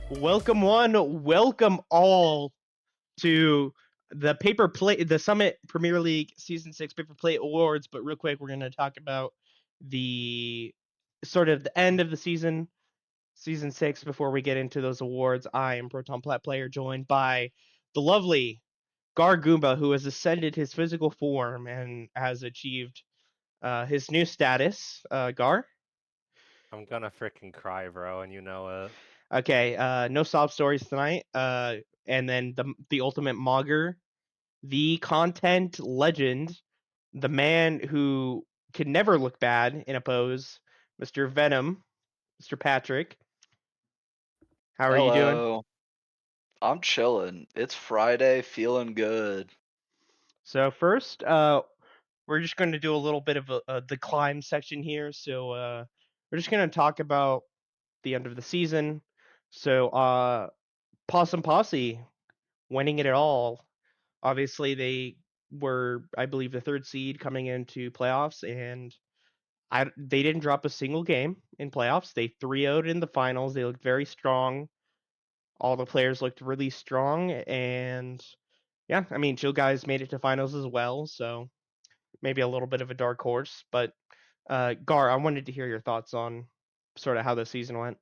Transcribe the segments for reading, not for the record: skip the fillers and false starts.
Welcome one, welcome all to the Summit Premier League Season 6 Paper Plate Awards. But real quick, we're going to talk about the sort of the end of the Season 6, before we get into those awards. I am Proton Plat Player, joined by the lovely Gar Goomba, who has ascended his physical form and has achieved his new status. Gar? I'm gonna freaking cry, bro, and you know it. Okay, no sob stories tonight. And then the ultimate mogger, the content legend, the man who can never look bad in a pose, Mr. Venom, Mr. Patrick. How are you doing? Hello. I'm chilling. It's Friday, feeling good. So first, we're just going to do a little bit of the climb section here. So we're just going to talk about the end of the season. So Possum Posse winning it all. Obviously, they were, I believe, the third seed coming into playoffs, and they didn't drop a single game in playoffs. They 3-0'd in the finals. They looked very strong. All the players looked really strong, and yeah, I mean, Chill Guys made it to finals as well, so maybe a little bit of a dark horse. But Gar, I wanted to hear your thoughts on sort of how the season went.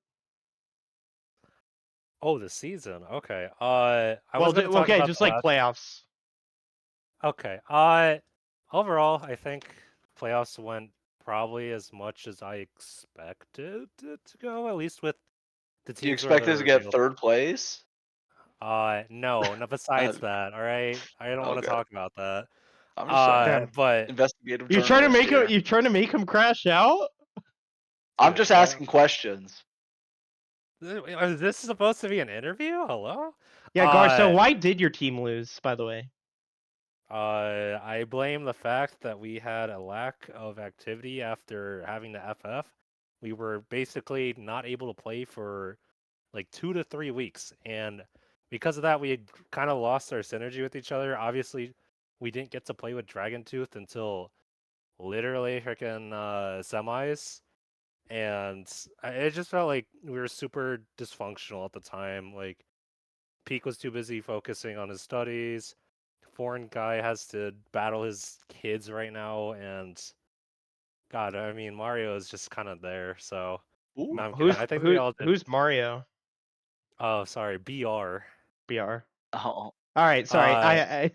Oh, the season. Okay. I Well, was gonna talk okay, about just the like last. playoffs. Okay. Overall, I think playoffs went probably as much as I expected it to go, at least with the Do you teams where expect us to they're get revealed. third place? No. Besides Uh, that, all right. I don't want to okay. talk about that. I'm just saying. Damn, But Investigative you trying to journalist make him? here. You trying to make him crash out? I'm dude, just asking questions. this is supposed to be an interview? Hello? Yeah, Gar. So Uh, why did your team lose, by the way? I blame the fact that we had a lack of activity after having the FF. We were basically not able to play for like 2 to 3 weeks, and because of that, we had kind of lost our synergy with each other. Obviously, we didn't get to play with Dragon Tooth until literally freaking semis, and it just felt like we were super dysfunctional at the time. Like Peak was too busy focusing on his studies. Foreign guy has to battle his kids right now, and God, I mean Mario is just kind of there. So no, Ooh. I'm kidding. I think we all did. Who's Mario? Oh, sorry, BR. BR. Oh, All right, sorry. Uh,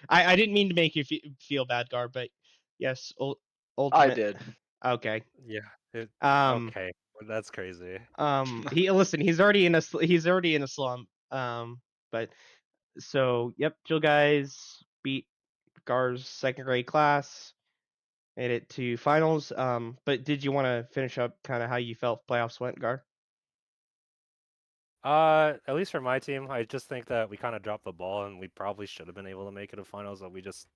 I didn't mean to make you feel bad, Gar, but yes, I ultimate. did. Okay. yeah. Um. Okay, well, that's crazy. He listen. He's already in a he's already in a slump. But so yep, Jill guys beat Gar's second grade class, made it to finals. But did you want to finish up kind of how you felt playoffs went, Gar? At least for my team, I just think that we kind of dropped the ball, and we probably should have been able to make it to finals, but we just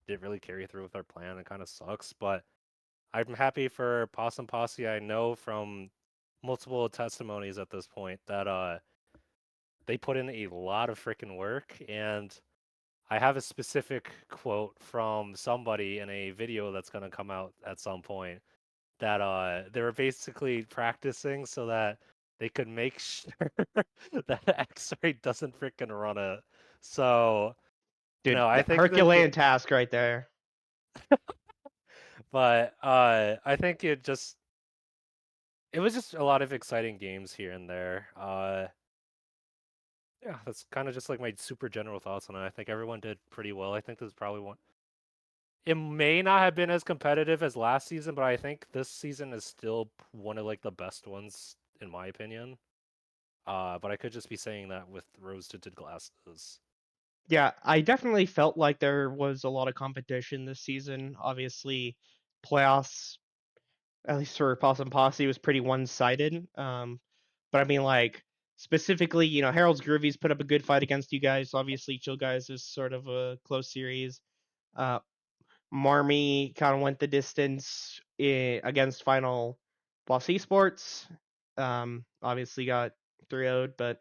didn't really carry through with our plan. It kind of sucks, but I'm happy for Possum Posse. I know from multiple testimonies at this point that they put in a lot of freaking work, and I have a specific quote from somebody in a video that's going to come out at some point that they were basically practicing so that they could make sure that X-Ray doesn't freaking run it. So Dude, no, I the think Herculean task right there. but I think it was just a lot of exciting games here and there. Yeah, that's kind of just like my super general thoughts on it. I think everyone did pretty well. I think this is probably one. It may not have been as competitive as last season, but I think this season is still one of like the best ones in my opinion. But I could just be saying that with rose-tinted glasses. Yeah, I definitely felt like there was a lot of competition this season. Obviously, playoffs, at least for Possum Posse, was pretty one-sided. But I mean, like specifically, Harold's Groovies put up a good fight against you guys. Obviously, Chill Guys is sort of a close series. Uh, Marmy kind of went the distance against Final Boss Esports. Obviously got 3-0'd, but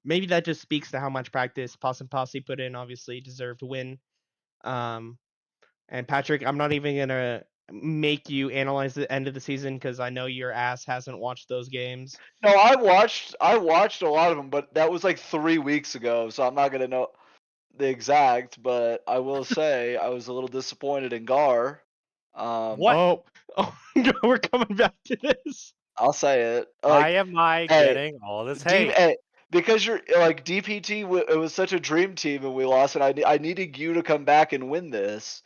maybe that just speaks to how much practice Possum Posse put in. Obviously deserved to win. Um, and Patrick, I'm not even gonna make you analyze the end of the season because I know your ass hasn't watched those games. No, I watched a lot of them, but that was like 3 weeks ago, so I'm not gonna know the exact. But I will say I was a little disappointed in Gar. What? Oh, no, we're coming back to this. I'll say it. Why Like, am I hey, getting all this hate? because you're like DPT. It was such a dream team, and we lost. And I needed you to come back and win this.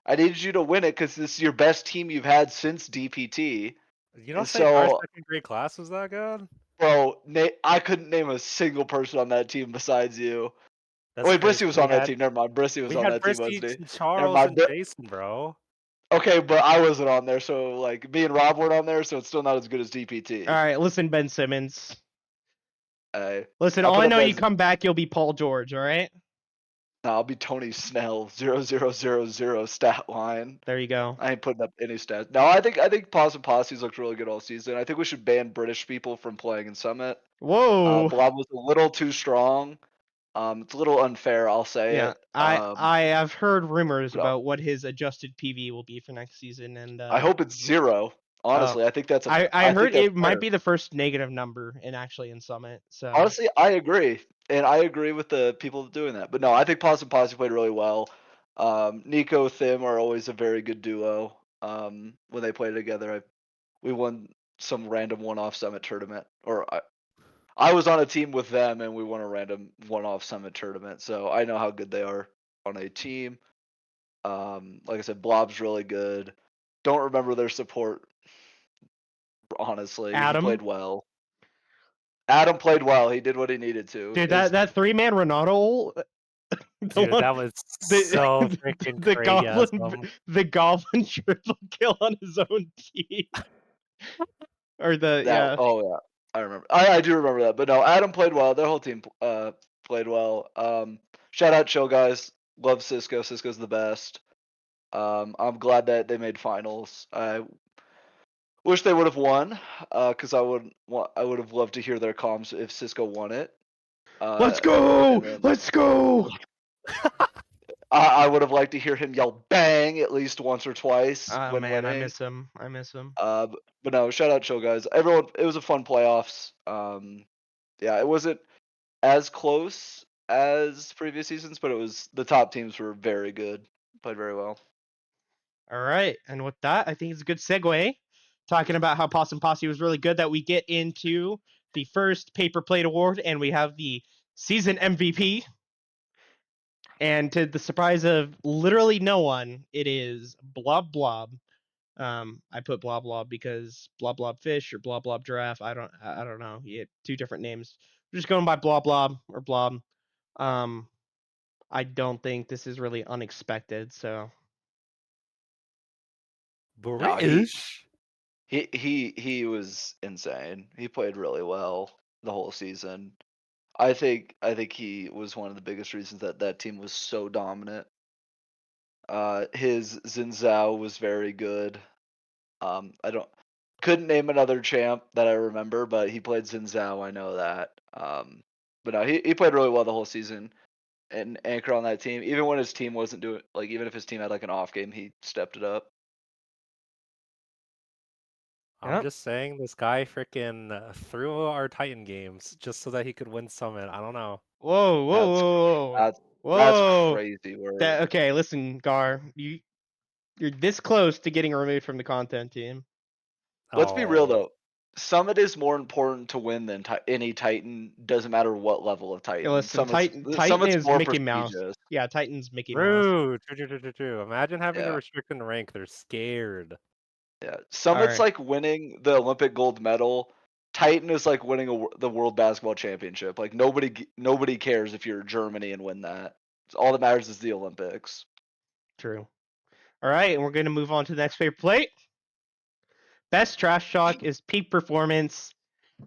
I needed you to win it because this is your best team you've had since DPT. You don't And think our so, second grade class was that good? bro, I couldn't name a single person on that team besides you. That's Wait, crazy. Brissy was on that team. Never mind. Brissy was We on had that team, Bristy, wasn't he? Never Charles, mind. and Jason, bro. Okay, but I wasn't on there, so like me and Rob weren't on there, so it's still not as good as DPT. All right, listen, Ben Simmons. Hey, Listen, I all put I up know, you as- come back, you'll be Paul George. All right. No, I'll be Tony Snell, 0-0-0-0 stat line. There you go. I ain't putting up any stats. No, I think Paws and Posse's looked really good all season. I think we should ban British people from playing in Summit. Whoa. Blob was a little too strong. It's a little unfair, I'll say Yeah, it. I have heard rumors but, about what his adjusted PV will be for next season, and I hope it's 0. Honestly, I think that's a. I heard think that's it might fair. be the first negative number in Summit. So Honestly, I agree, and I agree with the people doing that. But no, I think Paz and Posse played really well. Nico Thim are always a very good duo. When they play together, we won some random one-off Summit tournament, or I was on a team with them, and we won a random one-off Summit tournament. So I know how good they are on a team. Like I said, Blob's really good. Don't remember their support. Honestly, he Adam, played well. Adam played well. He did what he needed to. dude, that 3-man Ronaldo, Dude, that was so freaking the crazy. the goblin triple kill on his own team, or yeah. Oh yeah, I remember. I do remember that. But no, Adam played well. Their whole team played well. Shout out Chill Guys. Love Cisco. Cisco's the best. I'm glad that they made finals. I wish they would have won. Because I would have loved to hear their comms if Cisco won it. Let's go! then- Let's go! I would have liked to hear him yell "bang" at least once or twice Oh when man, I winning. miss him. I miss him. But no, shout out Chill Guys. Everyone, it was a fun playoffs. Yeah, it wasn't as close as previous seasons, but the top teams were very good, played very well. All right, and with that, I think it's a good segue. Talking about how Possum Posse was really good, that we get into the first Paper Plate Award, and we have the season MVP. And to the surprise of literally no one, it is Blob Blob. I put Blob Blob because Blob Blob Fish or Blob Blob Giraffe. I don't know. He had 2 different names. We're just going by Blob Blob or Blob. I don't think this is really unexpected. So British. He was insane. He played really well the whole season. I think he was one of the biggest reasons that team was so dominant. His Xin Zhao was very good. Couldn't name another champ that I remember, but he played Xin Zhao. I know that. But no, he played really well the whole season and anchor on that team. Even when his team wasn't doing, like, even if his team had like an off game, he stepped it up. I'm Yep. just saying, this guy freaking threw our Titan games just so that he could win Summit. I don't know. whoa. That's crazy word. Okay, listen, Gar, you're this close to getting removed from the content team. Let's be real Oh. though. Summit is more important to win than any Titan. Doesn't matter what level of Titan. Listen, Summit's Titan is more Mickey Mouse. prestigious. Yeah, Titan's Mickey Mouse. True. Imagine having to Yeah. restrict and rank. They're scared. Yeah, Summit's Alright. like winning the Olympic gold medal. Titan is like winning the World Basketball Championship. Like nobody cares if you're Germany and win that. All that matters is the Olympics. True. All right, and we're going to move on to the next paper plate. Best trash talk is peak performance.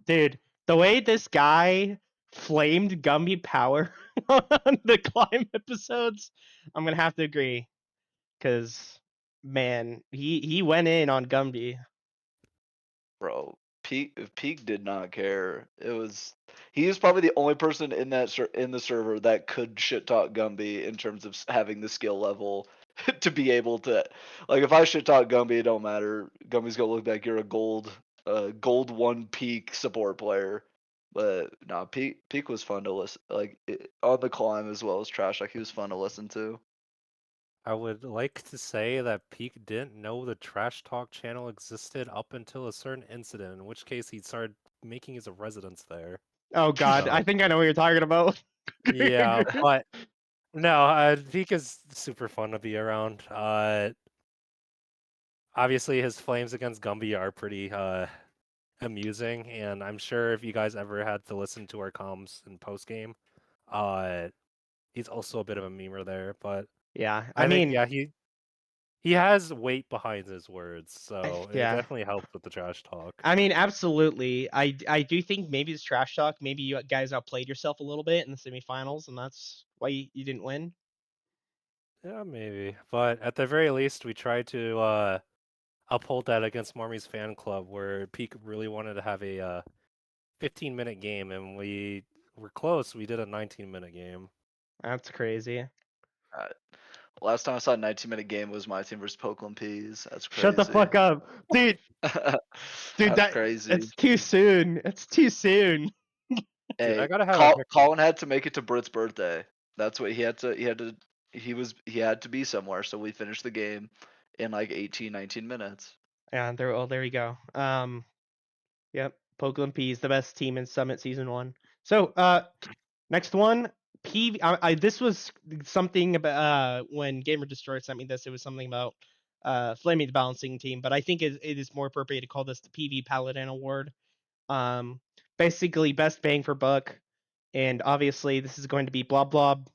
Dude, the way this guy flamed Gumby Power on the Climb episodes, I'm going to have to agree. Because, man, he went in on Gumby. Bro, Peak did not care. He is probably the only person in the server that could shit talk Gumby in terms of having the skill level to be able to, like, if I shit talk Gumby, it don't matter. Gumby's gonna look like you're a gold one peak support player. But no, peak was fun to listen, like on the climb as well as trash. Like he was fun to listen to. I would like to say that Peak didn't know the Trash Talk channel existed up until a certain incident, in which case he started making his residence there. Oh God, I So, think I know what you're talking about. yeah, but no, Peak is super fun to be around. Obviously his flames against Gumby are pretty amusing, and I'm sure if you guys ever had to listen to our comms in post game, he's also a bit of a memer there. But Yeah, I I think mean, yeah, he has weight behind his words, so it yeah. definitely helps with the trash talk. I mean, absolutely. I do think maybe it's trash talk. Maybe you guys outplayed yourself a little bit in the semifinals, and that's why you didn't win. Yeah, maybe. But at the very least, we tried to uphold that against Marmy's fan club, where Peak really wanted to have a 15-minute game, and we were close. We did a 19-minute game. That's crazy. Last time I saw a 19-minute game was my team versus Pokeland Peas. That's crazy. Shut the fuck up, dude. Dude, That's crazy. it's too soon. It's too soon. Dude, I Hey, gotta have a Colin had to make it to Britt's birthday. That's what he had to. He had to be somewhere. So we finished the game in like 18, 19 minutes. Yeah, there you go. Yep, Pokemon P is the best team in Summit Season 1. So, next one, this was something about when Gamer Destroyer sent me this. It was something about Flaming the Balancing Team, but I think it is more appropriate to call this the PV Paladin Award. Basically, best bang for buck, and obviously this is going to be Blob Blob.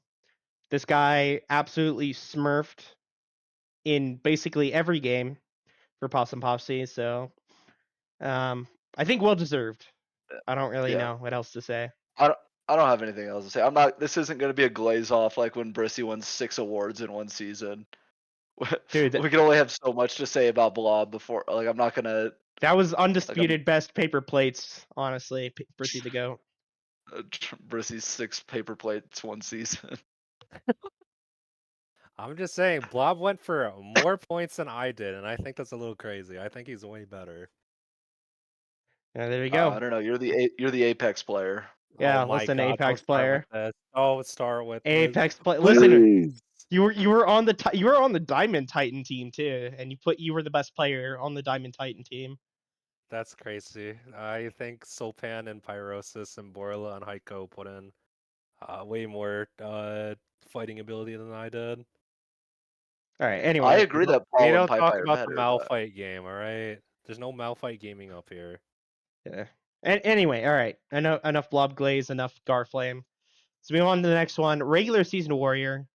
This guy absolutely smurfed in basically every game for Possum Popsy, so I think well deserved. I don't really Yeah. know what else to say. I don't have anything else to say. I'm not. This isn't going to be a glaze off like when Brissy won 6 awards in one season. Dude, We can only have so much to say about Blob before. Like I'm not gonna. that was undisputed best paper plates, honestly. Brissy the GOAT. Brissy's 6 paper plates one season. I'm just saying, Blob went for more points than I did, and I think that's a little crazy. I think he's way better. Yeah, there you go. I don't know. You're the Apex player. Yeah, Oh my listen, God, Apex don't start player. with this. Oh, start with this. Apex player. Listen, Please. you were on the Diamond Titan team too, and you were the best player on the Diamond Titan team. That's crazy. I think Sulpan and Pyrosis and Borla and Heiko put in way more fighting ability than I did. All right. Anyway, I agree that We Paul and don't Pi talk are about the better. Malphite game, all right? There's no Malphite gaming up here. Yeah. Anyway, all right. Enough Blob Glaze, enough Garflame. Let's move on to the next one. Regular season warrior.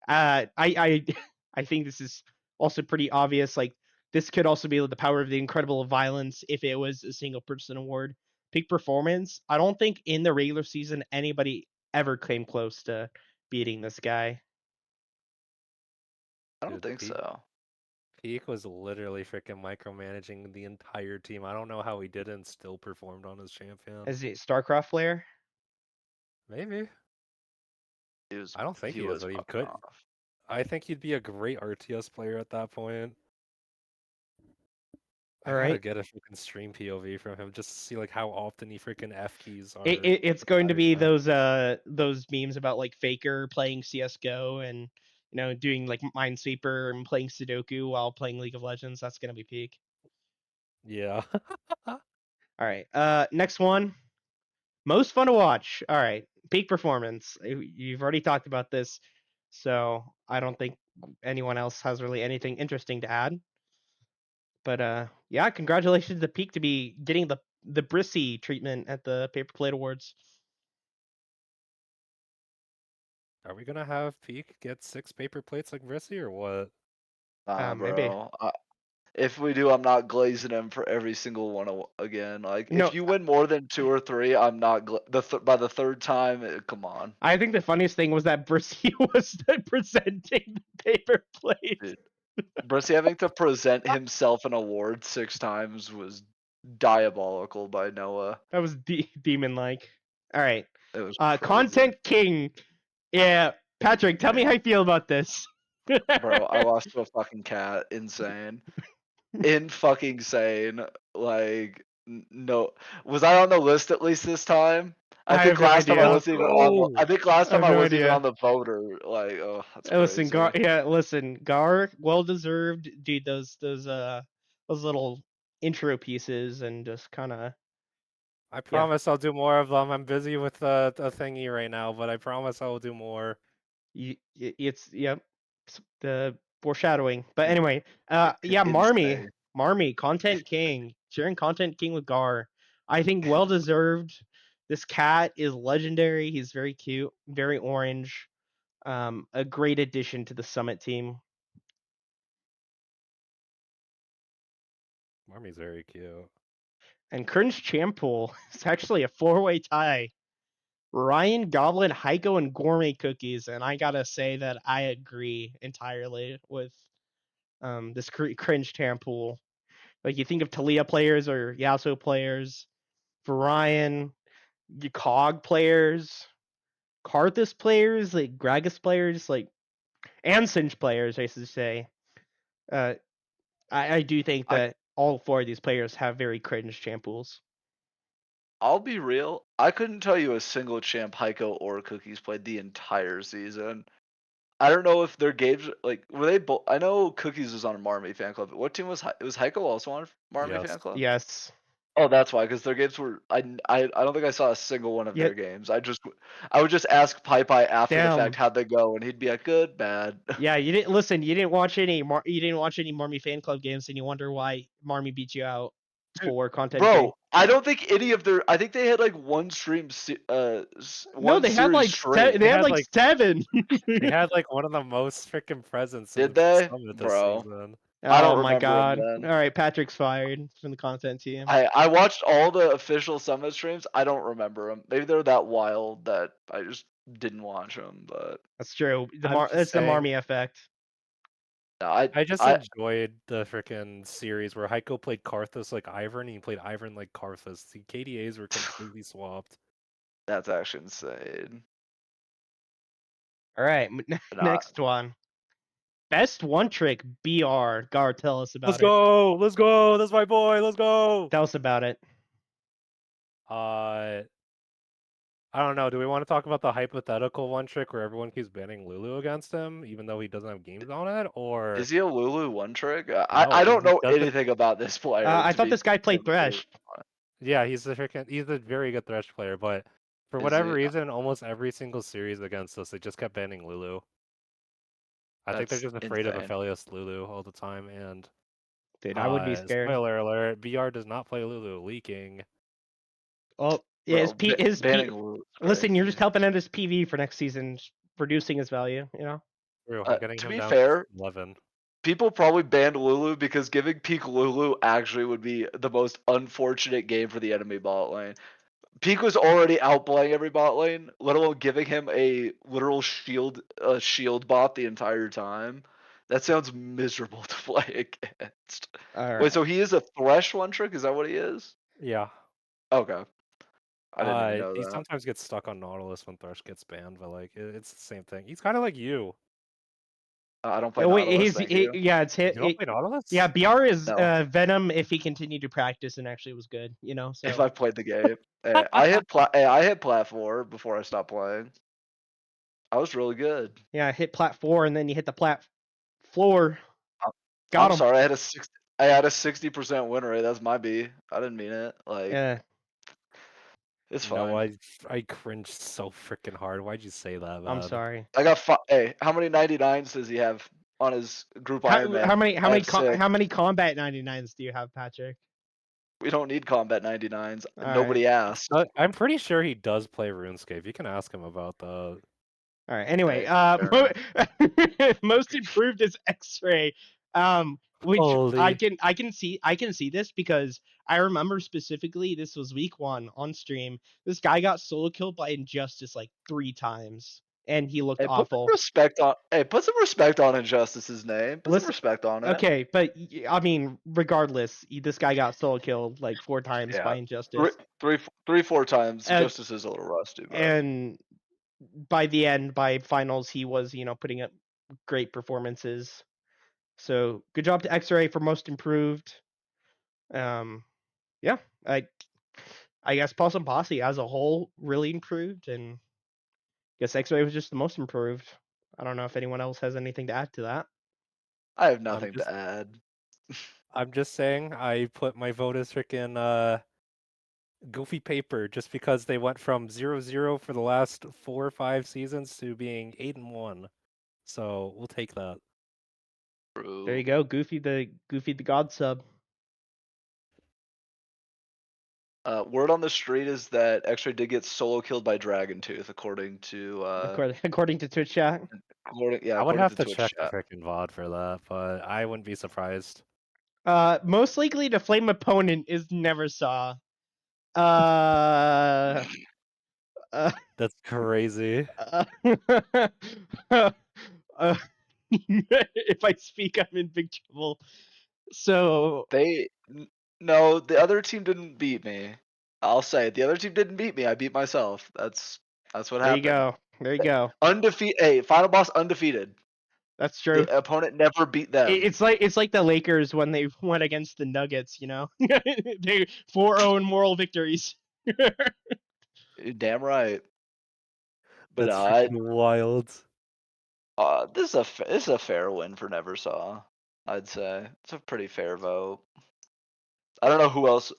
I I think this is also pretty obvious. Like this could also be the power of the incredible violence if it was a single person award. Peak performance. I don't think in the regular season anybody ever came close to beating this guy. I don't Dude, think so. Peak was literally freaking micromanaging the entire team. I don't know how he did it and still performed on his champion. Is it StarCraft player? Maybe. He was. I don't think he is, was but he popping could. off. I think he'd be a great RTS player at that point. I All gotta right. get a freaking stream POV from him just to see like how often he freaking F keys are. It's going to be everything. those memes about like Faker playing CS:GO and doing like Minesweeper and playing Sudoku while playing League of Legends. That's gonna be peak. Yeah. All right. Next one. Most fun to watch. All right. Peak performance. You've already talked about this, so I don't think anyone else has really anything interesting to add. But yeah, congratulations to Peak to be getting the Brissy treatment at the Paper Plate Awards. Are we gonna have Peak get 6 paper plates like Rissy or what? Maybe. Bro. If we do, I'm not glazing him for every single one again. Like, No, if you win more than 2 or 3, I'm not by the third time. Come on, I think the funniest thing was that Brissy was presenting the paper plate. dude. Brissy having to present himself an award 6 times was diabolical by Noah. That was demon-like. All right. It was crazy. Content King. Yeah, Patrick, tell me how you feel about this. Bro, I lost to a fucking cat. Insane. In fucking sane. Like, no. Was I on the list at least this time? I I think have no last time I idea. wasn't even on the. go. I think last I have time I no wasn't even idea. on the voter. Like, oh, that's Listen, crazy. Gar, well deserved. Dude, those little intro pieces and just kind of I promise I'll do more of them. I'm busy with a thingy right now, but I promise I will do more. it's yep, the foreshadowing. But In- anyway, yeah, Insane. Marmy, content king, sharing content king with Gar. I think well deserved. This cat is legendary. He's very cute, very orange. A great addition to the Summit team. Marmy's very cute. And Cringe Champool is actually a 4-way tie. Ryan, Goblin, Heiko, and Gourmet Cookies. And I gotta say that I agree entirely with this Cringe Champool. Like, you think of Talia players or Yasuo players, for Ryan, Cog players, Karthus players, like Gragas players, like, and Singe players, I should say. I do think I that all 4 of these players have very cringe Champools. I'll be real. I couldn't tell you a single champ Heiko or Cookies played the entire season. I don't know if their games like were they both. I know Cookies was on a Marmy fan club. What team was it? Was Heiko also on Marmy Yes. fan club? Yes. Oh, that's why. Because their games were. I don't think I saw a single one of Yeah. their games. I would just ask Pai after the Damn. fact how'd they go, and he'd be like, good, bad. Yeah, you didn't listen. You didn't watch any. You didn't watch any Marmy fan club games, and you wonder why Marmy beat you out Dude, for content. King. Bro, I don't think any of their. I think they had like one stream. No, One they had series like straight. they had like 7. They had like one of the most freaking presents in Did the they, Summit this bro? season. I don't Oh my remember 'em god! then. All right, Patrick's fired from the content team. I watched all the official Summit streams. I don't remember them. Maybe they're that wild that I just didn't watch them. But That's true. I'm just It's the saying, Marmy effect. no, I just I enjoyed the freaking series where Heiko played Karthus like Ivern, and he played Ivern like Karthus. The KDAs were completely swapped. that's actually insane. All right, But next one. Best one trick BR. Gar, tell us about Let's it. go! Let's go! That's my boy! Let's go! Tell us about it. I don't know. Do we want to talk about the hypothetical one trick where everyone keeps banning Lulu against him, even though he doesn't have games on it? Or is he a Lulu one trick? No, I don't he know doesn't- anything about this player. I to thought be this guy played completely Thresh. honest. yeah, he's a very good Thresh player, but for Is whatever he? reason, almost every single series against us, they just kept banning Lulu. I think they're That's just afraid of insane. Aphelios Lulu all the time, and Dude, I would be scared. spoiler alert, BR does not play Lulu, leaking. Oh, yeah, Bro, banning Lulu. Listen, you're crazy. just helping out his PV for next season, reducing his value, you know? True, I'm getting To him be down fair, to 11. people probably banned Lulu because giving Peak Lulu actually would be the most unfortunate game for the enemy bot lane. Peak was already outplaying every bot lane, let alone giving him a literal shield bot the entire time. That sounds miserable to play against. All right. Wait, so he is a Thresh one trick? Is that what he is? Yeah. Okay. I didn't even know He that. sometimes gets stuck on Nautilus when Thresh gets banned, but like it's the same thing. He's kind of like you. I don't play Oh, wait, Nautilus, thank you. yeah, it's You hit. don't play Nautilus? Yeah, BR is No. Venom if he continued to practice and actually was good, you know? So If I played the game. I hit plat 4 before I stopped playing. I was really good. yeah, hit plat 4 and then you hit the plat floor. I'm- Got I'm him. sorry, I had a 60% win rate. That's my B. I didn't mean it. Like, Yeah. it's fine. No, I cringed so freaking hard. Why'd you say that, man? I'm sorry. I got hey, how many 99s does he have on his group Iron Man? How many I have 6. how many combat 99s do you have, Patrick? We don't need combat 99s. All Nobody asked. I'm pretty sure he does play RuneScape. You can ask him about that. All right. Anyway, fair most improved is X-ray. Which Holy. I can see this because I remember specifically this was week 1 on stream. This guy got solo killed by Injustice like 3 times, and he looked Hey, awful. put some respect on Injustice's name. Put some respect on it. Okay, but I mean, regardless, this guy got solo killed like 4 times Yeah. by Injustice. 4 times. And- Justice is a little rusty, but And by the end, by finals, he was, putting up great performances. So good job to X-Ray for most improved. Yeah, I guess Possum Posse as a whole really improved, and I guess X-Ray was just the most improved. I don't know if anyone else has anything to add to that. I have I'm nothing just to add. I'm just saying I put my vote as freaking Goofy Paper just because they went from 0-0 for the last 4 or 5 seasons to being 8-1. So we'll take that. There you True. go, Goofy the God sub. Word on the street is that X-Ray did get solo killed by Dragon Tooth, according to According to Twitch chat. I would according have to to Twitch check the chat. freaking VOD for that, but I wouldn't be surprised. Most likely the flame opponent is never saw. Uh, That's crazy. If I speak, I'm in big trouble. So No, the other team didn't beat me. I'll say it. The other team didn't beat me. I beat myself. That's what there you happened. go. There you go. Undefeated. Hey, final boss undefeated. That's true. The opponent never beat them. It's like the Lakers when they went against the Nuggets. You know, they 4-0 moral victories. You're damn right. But That's no, freaking wild. this is a fair win for Neversaw. I'd say it's a pretty fair vote. I don't know who else.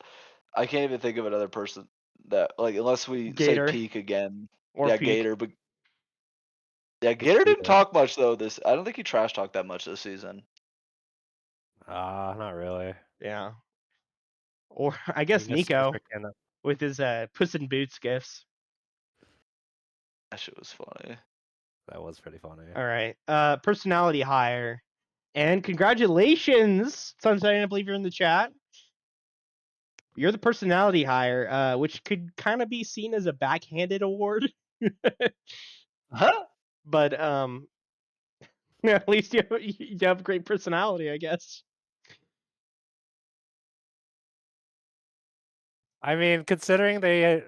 I can't even think of another person that unless we Gator say Peak again. or Yeah, Peak. Gator, but yeah, Gator didn't talk much though. I don't think he trash talked that much this season. Not really. Yeah. Or I guess He missed some Nico freaking- with his Puss in Boots gifts. That shit was funny. That was pretty funny. All right. Personality hire. And congratulations, Sunshine, I believe you're in the chat. You're the personality hire, which could kind of be seen as a backhanded award. Huh? But at least you have great personality, I guess. I mean, considering they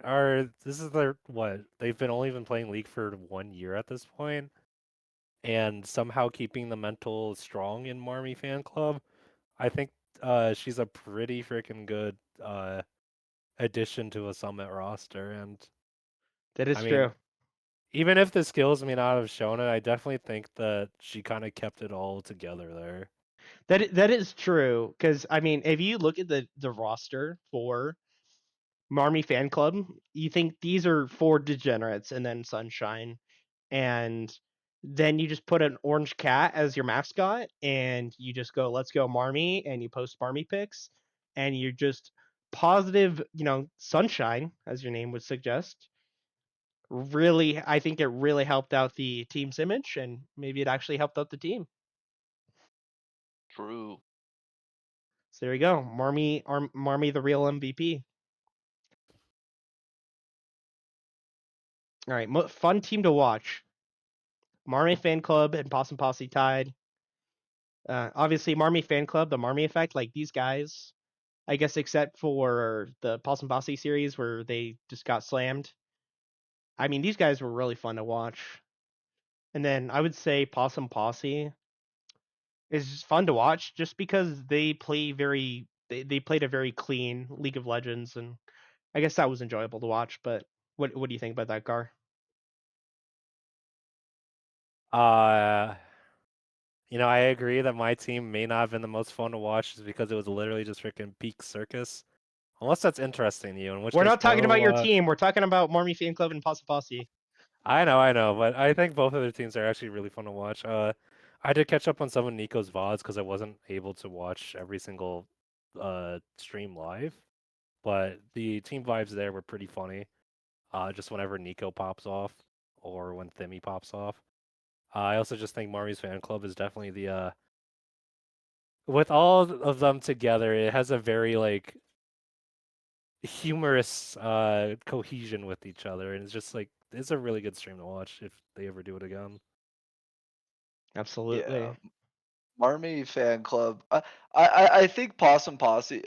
this is their what? They've only been playing League for 1 year at this point, and somehow keeping the mental strong in Marmy Fan Club. I think she's a pretty freaking good addition to a Summit roster, and That is I true. mean, even if the skills may not have shown it, I definitely think that she kind of kept it all together there. That is true, because I mean, if you look at the roster for Marmy Fan Club, you think these are 4 degenerates and then Sunshine, and then you just put an orange cat as your mascot, and you just go, "Let's go Marmy," and you post Marmy pics, and you're just positive, Sunshine, as your name would suggest. Really, I think it really helped out the team's image, and maybe it actually helped out the team. True. So there you go, Marmy the real MVP. All right, fun team to watch. Marmy Fan Club and Possum Posse tied. Obviously, Marmy Fan Club, the Marmy Effect, like these guys, I guess, except for the Possum Posse series where they just got slammed. I mean, these guys were really fun to watch. And then I would say Possum Posse is just fun to watch just because they played a very clean League of Legends, and I guess that was enjoyable to watch. But what do you think about that, Gar? I agree that my team may not have been the most fun to watch just because it was literally just freaking peak circus. Unless that's interesting to you, in which We're case not talking about your go, team. We're talking about Marmy Fan Club and Possum Posse. I know, but I think both of their teams are actually really fun to watch. I did catch up on some of Nico's VODs because I wasn't able to watch every single stream live, but the team vibes there were pretty funny. Just whenever Nico pops off or when Thimmy pops off. I also just think Marmy's Fan Club is definitely the with all of them together, it has a very humorous cohesion with each other, and it's just it's a really good stream to watch if they ever do it again. Absolutely. Yeah. Marmy Fan Club. I think Possum Posse.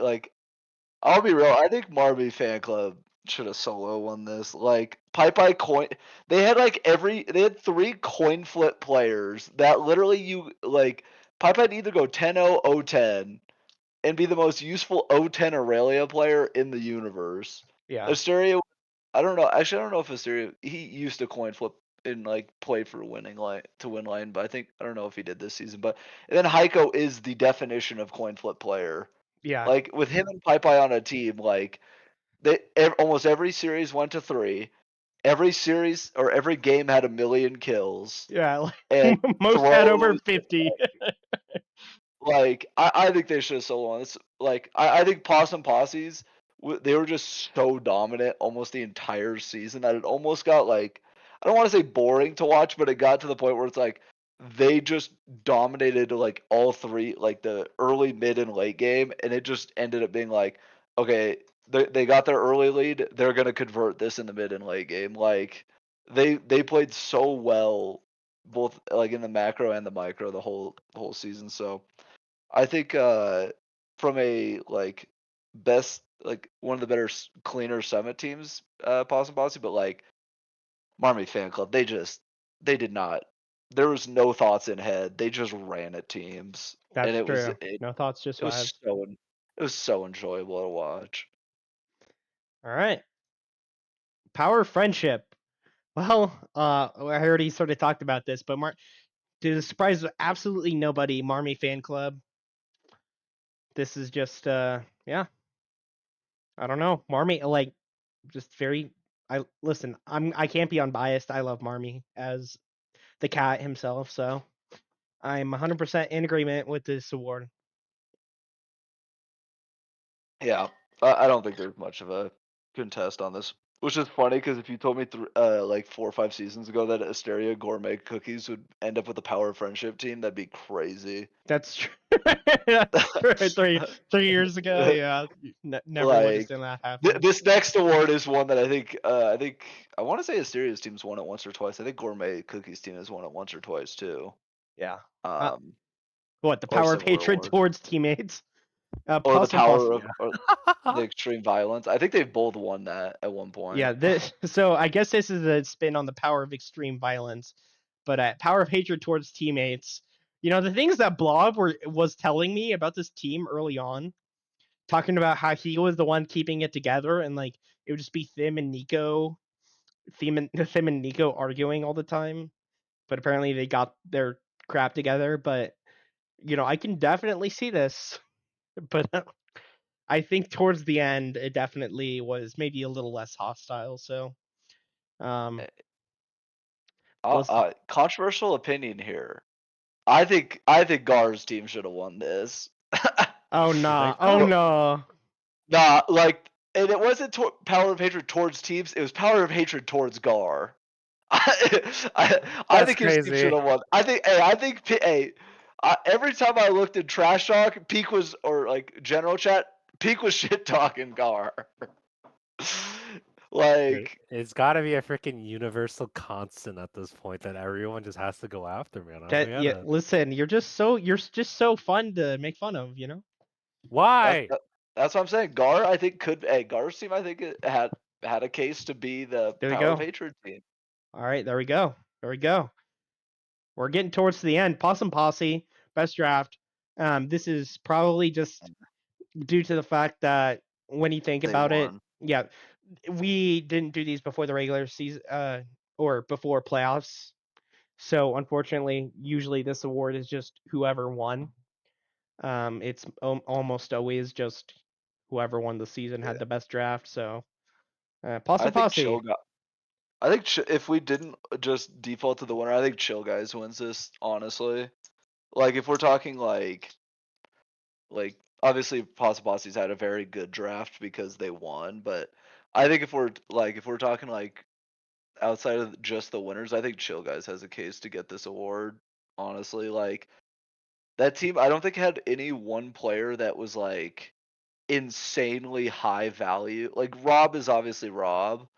I'll be real. I think Marmy Fan Club should have solo won this. Pai coin. They had they had 3 coin flip players that literally Pai Pai'd either go 10-0, 0-10, and be the most useful 0-10 Aurelia player in the universe. Yeah. Asteria, I don't know. Actually, I don't know if Asteria he used to coin flip and played for winning line to win line, but I don't know if he did this season. But and then Heiko is the definition of coin flip player. Yeah. Like with him and Pai on a team, almost every series went to 3. Every series or every game had 1,000,000 kills. Yeah. And Most had over throws, 50. I think they should have sold on this. I think Possum Posse's they were just so dominant almost the entire season that it almost got I don't want to say boring to watch, but it got to the point where it's they just dominated all 3 the early, mid, and late game, and it just ended up being okay, they got their early lead, they're gonna convert this in the mid and late game. They played so well both in the macro and the micro the whole season. So I think from a best one of the better cleaner summit teams, Possum Posse, but Marmy Fan Club, they did not. There was no thoughts in head. They just ran at teams, and That's true. No thoughts, just it was vibes. it was so enjoyable to watch. All right. Power friendship. Well, I already sort of talked about this, but to the surprise of absolutely nobody, Marmy Fan Club. This is just yeah. I don't know. Marmy just very I can't be unbiased. I love Marmy as the cat himself, so I'm 100% in agreement with this award. Yeah, I don't think there's much of a contest on this, which is funny because if you told me 4 or 5 seasons ago that Asteria Gourmet Cookies would end up with a Power Friendship team, that'd be crazy. That's true. That's true. 3 years ago, yeah, never would have seen that happen. This next award is one that I think I want to say Asteria's team's won it once or twice. I think Gourmet Cookies team has won it once or twice too. Yeah. What the power of hatred awards. towards teammates? Or the power of or the extreme violence. I think they've both won that at one point. Yeah, so I guess this is a spin on the power of extreme violence, but power of hatred towards teammates. The things that Blob was telling me about this team early on, talking about how he was the one keeping it together, and it would just be Thim and Nico arguing all the time, but apparently they got their crap together. But I can definitely see this, but I think towards the end it definitely was maybe a little less hostile. So, controversial opinion here. I think Gar's team should have won this. Oh nah! Oh no! Nah, and it wasn't power of hatred towards teams. It was power of hatred towards Gar. I think his team should have won. I think every time I looked in trash talk, Peak was general chat. Peak was shit talking Gar. It's got to be a freaking universal constant at this point that everyone just has to go after, man. Listen, you're just so fun to make fun of, Why? That's what I'm saying. Gar, I think Gar's team, I think it had a case to be the power of hatred team. All right, there we go. We're getting towards the end. Possum Posse, best draft. This is probably just due to the fact that when you think about it, yeah, we didn't do these before the regular season or before playoffs. So unfortunately, usually this award is just whoever won. It's almost always just whoever won the season had the best draft. So Possum Posse. I think if we didn't just default to the winner, I think Chill Guys wins this, honestly. If we're talking obviously Possum Posse's had a very good draft because they won, but I think if we're talking outside of just the winners, I think Chill Guys has a case to get this award, honestly. That team, I don't think had any one player that was insanely high value. Rob is obviously Rob,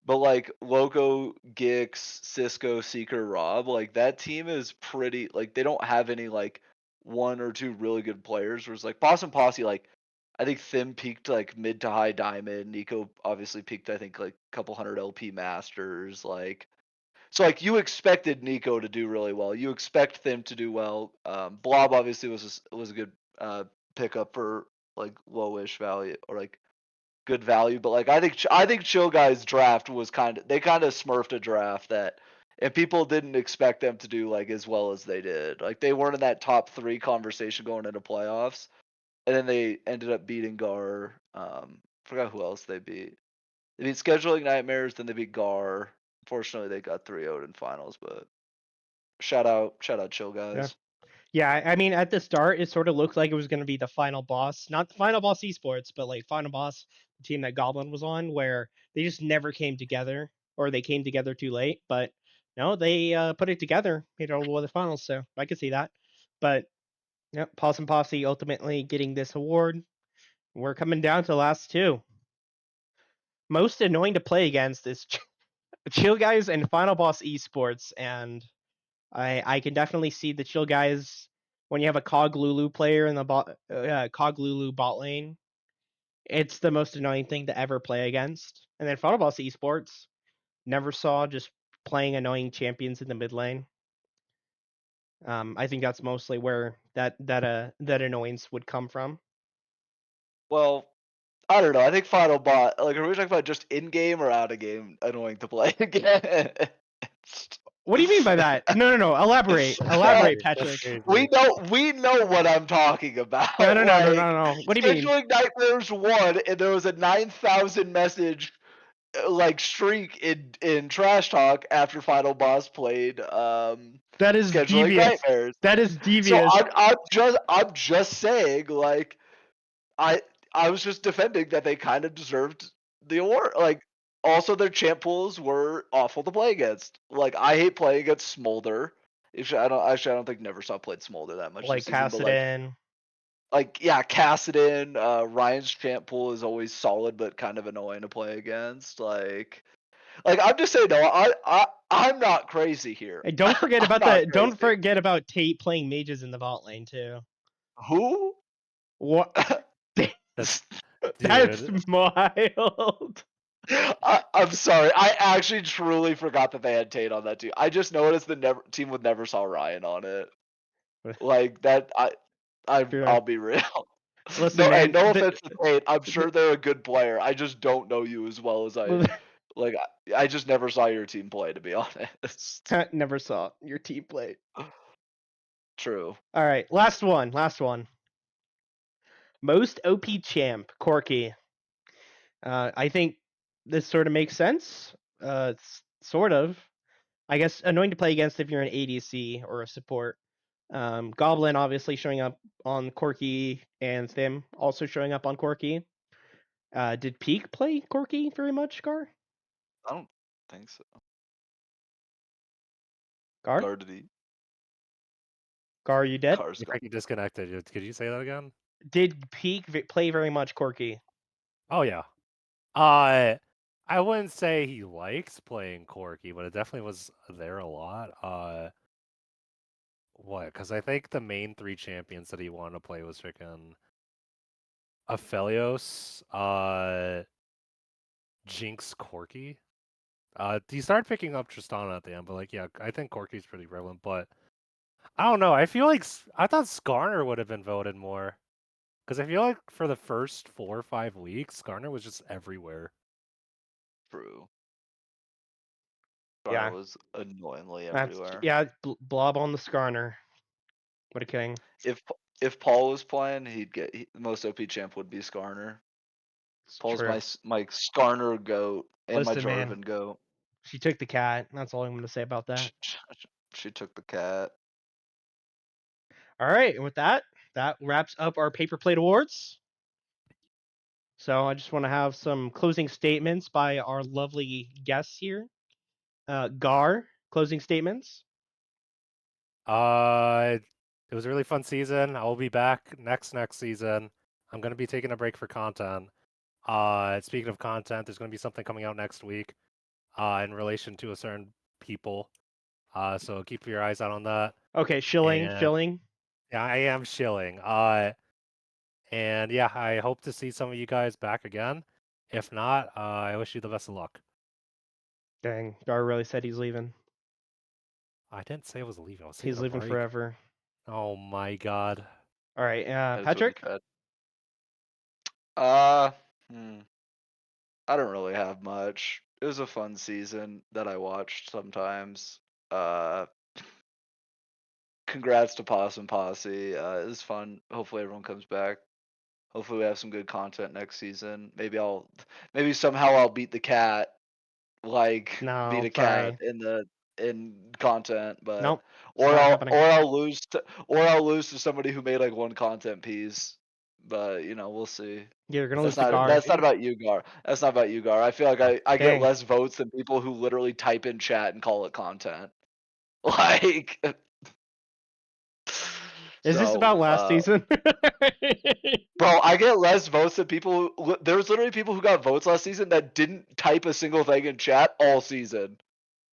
but Loco, Gix, Cisco, Seeker, Rob, that team is pretty they don't have any one or two really good players. Whereas Possum Posse, I think Thim peaked like mid to high diamond. Nico obviously peaked, I think, like a couple hundred LP masters. So like you expected Nico to do really well. You expect Thim to do well. Blob obviously was a good pickup for like lowish value or like good value. But like I think Chill Guy's draft was they kind of smurfed a draft that, and people didn't expect them to do like as well as they did. Like they weren't in that top 3 conversation going into playoffs, and then they ended up beating Gar. Forgot who else they beat. They beat Scheduling Nightmares, then they beat Gar. Unfortunately, they got 3-0'd in finals, but shout out Chill Guys. Yeah, I mean, at the start, it sort of looked like it was going to be the final boss, not the final boss esports, but like final boss, the team that Goblin was on, where they just never came together, or they came together too late. But no, they put it together, made it all the way to the finals. So I could see that. But yeah, Possum Posse ultimately getting this award. We're coming down to the last two. Most annoying to play against is Chill Guys and Final Boss Esports, and I can definitely see the Chill Guys when you have a Cog Lulu player in the Cog Lulu bot lane. It's the most annoying thing to ever play against. And then Final Boss Esports, never saw just playing annoying champions in the mid lane. I think that's mostly where that annoyance would come from. Well, I don't know. I think Final Bot, like, are we talking about just in game or out of game annoying to play against? What do you mean by that? No. Elaborate, That's Patrick. crazy. We know what I'm talking about. No. Like, What do you mean? Scheduling Nightmares won, and there was a 9,000 message like streak in Trash Talk after Final Boss played That is Scheduling devious. Nightmares. That is So devious. I'm just saying, like, I was just defending that they kind of deserved the award. Like, also their champ pools were awful to play against. Like, I hate playing against Smolder. I don't think Neversoft played Smolder that much Like this season. But Kassadin. Kassadin, Ryan's champ pool is always solid but kind of annoying to play against. Like I'm just saying, no, I'm not crazy here. And don't forget I'm about not don't crazy. forget about Tate playing mages in the bot lane too. Who? What? That's That's dude. wild. I'm sorry. I actually truly forgot that they had Tate on that team. I just noticed the team with never saw Ryan on it. Like that. I'll be real. Listen, No, hey, man. no offense to Tate. I'm sure they're a good player. I just don't know you as well as I. Like, I just never saw your team play, to be honest. Never saw your team play. True. All right, last one. Most OP champ, Corki. I think this sort of makes sense. Sort of. I guess annoying to play against if you're an ADC or a support. Goblin obviously showing up on Corki, and Thim also showing up on Corki. Did Peak play Corki very much, Gar? I don't think so. Gar? Gar, did he? Gar, you dead? Gar's I gone. think you disconnected. Could you say that again? Did Peak play very much Corki? Oh yeah. I wouldn't say he likes playing Corki, but it definitely was there a lot. What? Because I think the main 3 champions that he wanted to play was freaking Aphelios, Jinx, Corki. He started picking up Tristana at the end, but like, yeah, I think Corki's pretty relevant. But I don't know. I feel like I thought Skarner would have been voted more, because I feel like for the first 4 or 5 weeks, Skarner was just everywhere. True. Yeah. Gar was annoyingly everywhere. Blob on the Skarner. What a king. If Paul was playing, the most OP champ would be Skarner. It's Paul's true. my Skarner goat and Listen, my man. Jarvan goat. She took the cat. That's all I'm going to say about that. She took the cat. All right, and with that wraps up our Paper Plate Awards. So I just want to have some closing statements by our lovely guests here. Gar, closing statements. It was a really fun season. I will be back next season. I'm gonna be taking a break for content. Speaking of content, there's gonna be something coming out next week, in relation to a certain people. So keep your eyes out on that. Okay, shilling. Yeah, I am shilling. And yeah, I hope to see some of you guys back again. If not, I wish you the best of luck. Dang, Gar really said he's leaving. I didn't say I was leaving. I was He's taking a leaving break. Oh Oh my god. All right, That is what he Patrick. said. I don't really have much. It was a fun season that I watched sometimes. Congrats to Possum Posse. It was fun. Hopefully everyone comes back. Hopefully we have some good content next season. Maybe somehow I'll beat the cat, like No, beat a sorry. cat in content, but Nope. It's or not I'll happening. or I'll lose to somebody who made like one content piece. But we'll see. You're gonna lose Is to that Gar. That's not about you, Gar. That's not about you, Gar. I feel like I get Dang. less votes than people who literally type in chat and call it content. Like, Is this so, about last season? bro, I get less votes than people. There was literally people who got votes last season that didn't type a single thing in chat all season,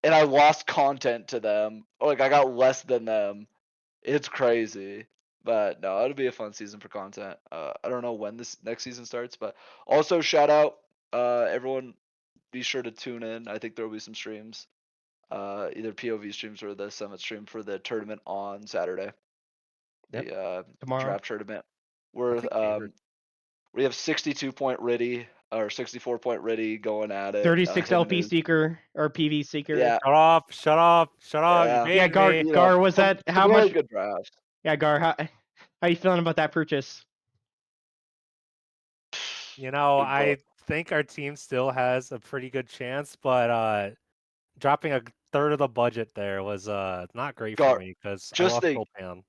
and I lost content to them. Or like I got less than them. It's crazy. But no, it'll be a fun season for content. I don't know when this next season starts, but also shout out everyone. Be sure to tune in. I think there will be some streams, either POV streams or the summit stream for the tournament on Saturday. Yep. The Tomorrow. draft tournament. We have 62-point Riddy or 64-point Riddy going at it. 36 him and LP his- Seeker or PV Seeker. Yeah, Shut up! Shut up! Shut up! yeah. You Yeah, made Gar. me. Gar, was that how some really much? good drafts. Yeah, Gar. How you feeling about that purchase? You know, Dude, bro. I think our team still has a pretty good chance, but dropping a third of the budget there was not great for Gar, me because I just lost think, Copan.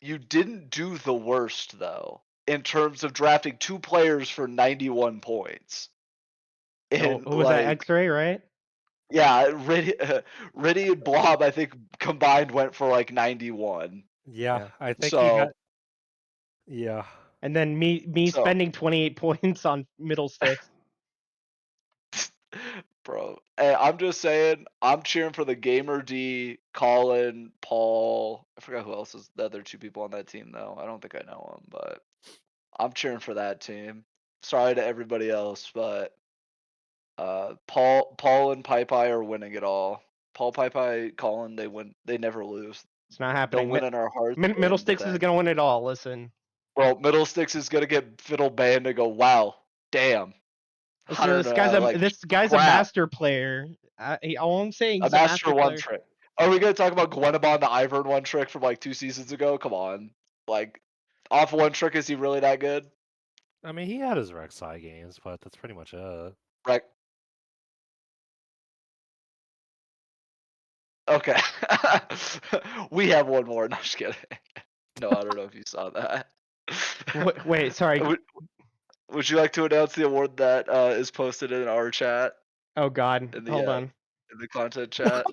you didn't do the worst though in terms of drafting 2 players for 91 points. Oh, And who was that? like, X-Ray, right? yeah, Riddy and Blob, I think combined went for like 91. Yeah, Yeah. I think he So, had. Yeah. And then me So- spending 28 points on middle sticks. bro, hey, I'm just saying, I'm cheering for the Gamer D, Colin, Paul. I forgot who else is the other 2 people on that team though. I don't think I know them, but I'm cheering for that team. Sorry to everybody else, but Paul and Pai Pai are winning it all. Paul, Pai Pai, Colin, they win. They never lose. It's not Don't happening. win in our hearts. Middle win the sticks is thing. gonna win it all. Listen. Well, Middle Sticks is gonna get Fiddle banned and go, wow, damn. Listen, this guy's a crap. master player. All I'm saying, he's A master one player. trick. Are we gonna talk about Gwenabon the Ivern one trick from like 2 seasons ago? Come on. Like, off one trick, is he really that good? I mean, he had his Rek'Sai games, but that's pretty much it. Right. Okay. We have one more. No, just kidding. No, I don't know if you saw that. Wait, sorry. Would you like to announce the award that is posted in our chat, Oh God. in the Hold on. in the content chat?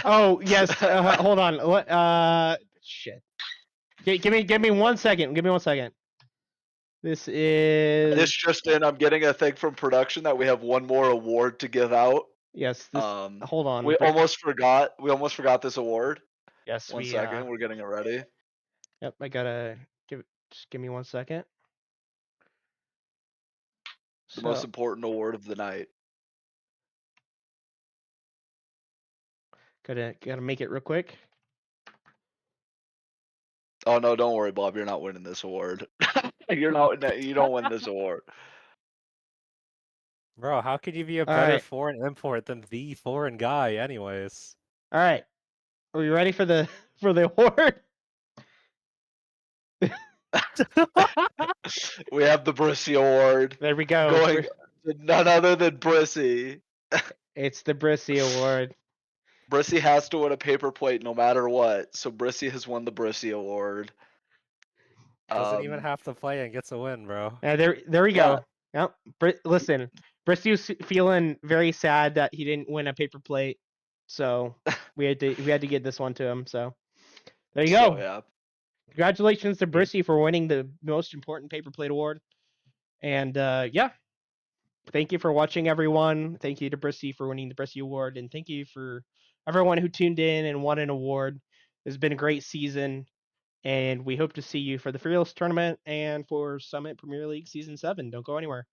Oh yes. Hold on. Shit. Give me 1 second. Give me 1 second. This is. This just in, I'm getting a thing from production that we have one more award to give out. Yes. This. Hold on. We almost forgot this award. Yes. One second, we're getting it ready. Yep. I gotta just give me 1 second. The most important award of the night. Gotta make it real quick. Oh no, don't worry, Bob. You're not winning this award. You don't win this award. Bro, how could you be a All better right. foreign import than the foreign guy, anyways? All right. Are we ready for the award? We have the Brissy Award There we go. going to none other than Brissy. It's the Brissy Award. Brissy has to win a paper plate no matter what, so Brissy has won the Brissy Award. Doesn't even have to play and gets a win, bro. There we go. Yep. Listen, Brissy was feeling very sad that he didn't win a paper plate, so we had to get this one to him. So there you go. Yeah. Congratulations to Brissy for winning the most important paper plate award. And yeah, thank you for watching, everyone. Thank you to Brissy for winning the Brissy Award, and thank you for everyone who tuned in and won an award. It's been a great season. And we hope to see you for the Fearless tournament and for Summit Premier League Season 7. Don't go anywhere.